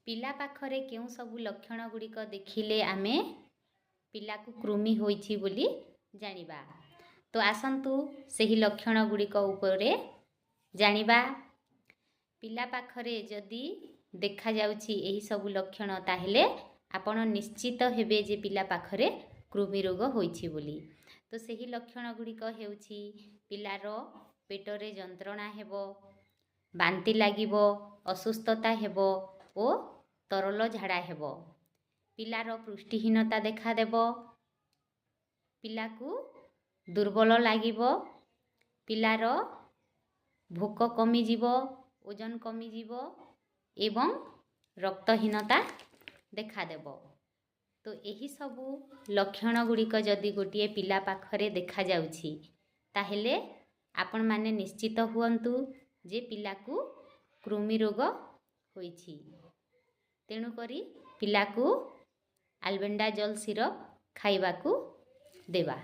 पिला पाखरे केउं सबु लक्षण गुड़िक देखिले आमे पिला को कृमि होइछि बोली जानिबा। तो आसंतु सही लक्षण गुड़िक उपरे जानिबा। पिला पाखरे जदि देखा जाउछि एही सबु लक्षण ताहेले आपण निश्चित हेबे जे पिला पाखरे कृमि रोग होइछि बोली। तो सही लक्षण गुड़िक हेउछि पिलार पेटरे जंत्रणा हेबो, बांति लागिबो, असुस्थता हेबो ओ तरल झाड़ा हेबो। पिलार पुष्टिहीनता देखा देबो, पिला को दुर्बल लागिबो, पिलार भोक कमी जीवो, ओजन कमी जीवो एवं रक्तहीनता देखा देबो। तो एही सबु लक्षण गुड़िक जदि गोटिए पिला पाखरे देखा जाउछि ताहेले आपण माने निश्चित हुअन्तु जे पिला को कृमि रोग होइछि। तेणु करी पिला को आल्बेंडाजोल सिरप खाइबा को देबा।